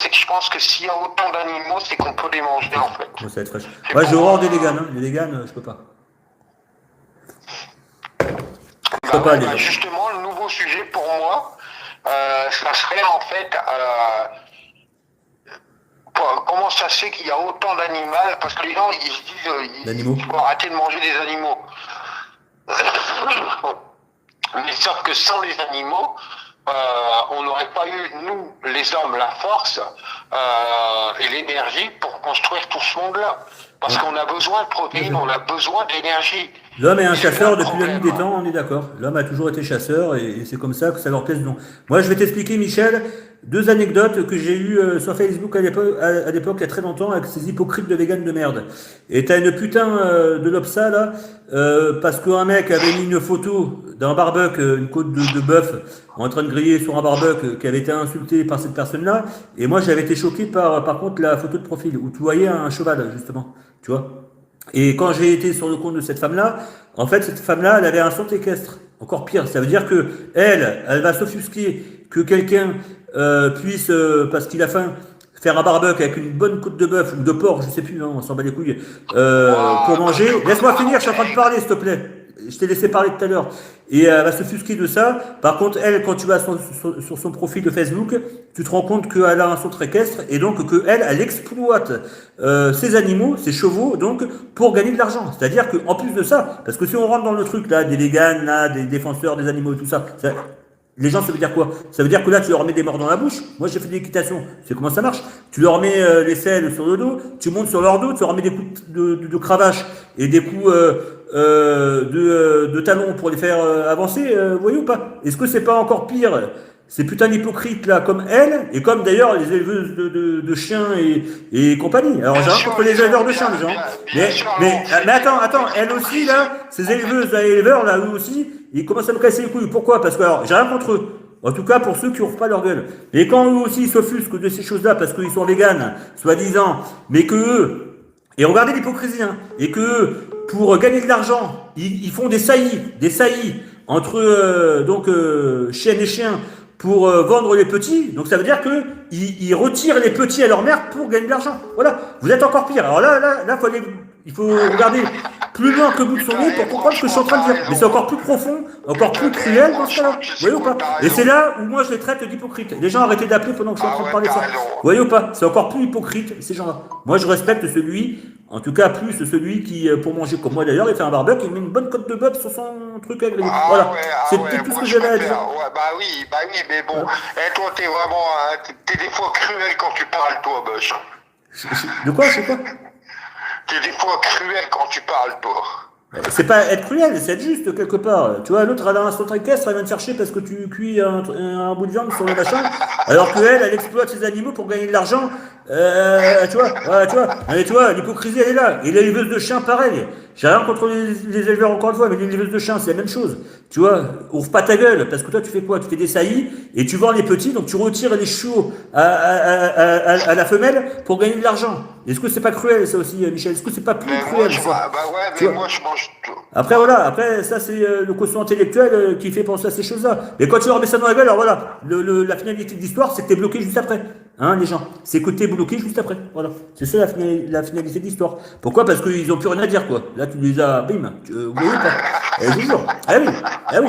c'est que je pense que s'il y a autant d'animaux, c'est qu'on peut les manger en fait. Bon, ça va être fraîche. C'est Ouais, j'ai pour, horreur des véganes. Hein. Les véganes, je peux pas. Je peux bah pas, ouais, les bah véganes. justement, le nouveau sujet pour moi, ça serait en fait comment ça se fait qu'il y a autant d'animaux, parce que les gens ils se disent D'animaux. il faut arrêter de manger des animaux. Mais sauf que sans les animaux, on n'aurait pas eu, nous, les hommes, la force et l'énergie pour construire tout ce monde-là. Parce qu'on a besoin de protéines, on a besoin d'énergie. L'homme est un C'est chasseur là le depuis la nuit problème. des temps, on est d'accord. L'homme a toujours été chasseur et c'est comme ça que ça leur plaise non. Moi, je vais t'expliquer, Michel, deux anecdotes que j'ai eues sur Facebook à l'époque, il y a très longtemps, avec ces hypocrites de véganes de merde. Et t'as une putain de lopsa là, parce qu'un mec avait mis une photo d'un barbecue, une côte de bœuf, en train de griller sur un barbecue qui avait été insulté par cette personne-là. Et moi, j'avais été choqué par contre la photo de profil où tu voyais un cheval justement, tu vois. Et quand j'ai été sur le compte de cette femme-là, en fait, cette femme-là, elle avait un centre équestre. Encore pire, ça veut dire que elle va s'offusquer que quelqu'un puisse, parce qu'il a faim, faire un barbecue avec une bonne côte de bœuf ou de porc, je sais plus, hein, on s'en bat les couilles, pour Ouah, manger. Laisse-moi finir, je suis en train de parler, s'il te plaît. Je t'ai laissé parler tout à l'heure. Et elle va s'offusquer de ça. Par contre, elle, quand tu vas sur son profil de Facebook, tu te rends compte qu'elle a un centre équestre et donc elle exploite ses animaux, ses chevaux, donc pour gagner de l'argent. C'est-à-dire qu'en plus de ça, parce que si on rentre dans le truc là, des véganes, là, des défenseurs des animaux et tout ça, les gens, ça veut dire quoi? Ça veut dire que là, tu leur mets des morts dans la bouche. Moi, j'ai fait de l'équitation. Tu sais comment ça marche? Tu leur mets les selles sur le dos, tu montes sur leur dos, tu leur mets des coups de cravache et des coups de talons pour les faire avancer. Vous voyez ou pas? Est-ce que c'est pas encore pire? Ces putains d'hypocrites là, comme elle, et comme d'ailleurs les éleveuses de chiens et compagnie. Alors bien j'ai rien sûr, contre les éleveurs de chiens, les gens. bien sûr, non, Mais attends, c'est elle aussi là, ces éleveuses et éleveurs là, eux aussi, ils commencent à me casser les couilles. Pourquoi? Parce que alors, j'ai rien contre eux. En tout cas, pour ceux qui ouvrent pas leur gueule. Et quand eux aussi ils s'offusquent de ces choses-là parce qu'ils sont véganes, soi-disant, mais que eux, et regardez l'hypocrisie, hein, et que eux, pour gagner de l'argent, ils font des saillies entre chiennes et chiens pour vendre les petits. Donc ça veut dire que ils retirent les petits à leur mère pour gagner de l'argent. Voilà. Vous êtes encore pire. Alors là, il faut regarder plus loin que le bout de son putain, nez et pour comprendre ce que je suis en train de franchement, dire. t'as Mais c'est raison. encore plus profond, encore plus Putain, cruel dans ce franchement, cas-là. tu Vous sais voyez ou quoi, pas? t'as Et c'est raison. là où moi je les traite d'hypocrites. Les gens arrêtez d'appeler pendant que je suis en train de Ah ouais, parler de t'as ça. raison. Vous voyez ou pas? C'est encore plus hypocrite, ces gens-là. Moi je respecte celui, en tout cas plus celui qui, pour manger comme moi d'ailleurs, il fait un barbecue, il met une bonne côte de bœuf sur son truc à griller. Voilà. Ah C'est ouais, tout ce moi que je j'avais à dire. préfère. Ouais, bah oui, mais bon. Voilà. Et toi, t'es vraiment, t'es des fois cruel quand tu parles, toi, Bush. De quoi? Je sais pas. T'es des fois cruel quand tu parles, toi. C'est pas être cruel, c'est être juste quelque part. Tu vois, l'autre, elle a un centre équestre, elle vient te chercher parce que tu cuis un bout de viande sur le machin, alors elle exploite ses animaux pour gagner de l'argent. Tu vois, l'hypocrisie, elle est là. Et les éleveuses de chiens, pareil. J'ai rien contre les éleveurs, encore une fois, mais les éleveuses de chiens, c'est la même chose. Tu vois, ouvre pas ta gueule, parce que toi, tu fais quoi? Tu fais des saillies, et tu vends les petits, donc tu retires les chiots à la femelle pour gagner de l'argent. Est-ce que c'est pas cruel, ça aussi, Michel? Est-ce que c'est pas plus Mais moi, cruel, ça? ouais, Tu mais vois? moi, je mange tout. Après, voilà, après, ça, c'est le quotient intellectuel qui fait penser à ces choses-là. Mais quand tu leur mets ça dans la gueule, alors voilà, la finalité de l'histoire, c'est que t'es bloqué juste après. Hein, les gens? C'est que t'es bloqué juste après. Voilà. C'est ça la finalité de l'histoire. Pourquoi? Parce qu'ils ont plus rien à dire, quoi. Là, tu les as, bim, vous voyez pas. Eh, je vous jure. Eh oui, eh oui.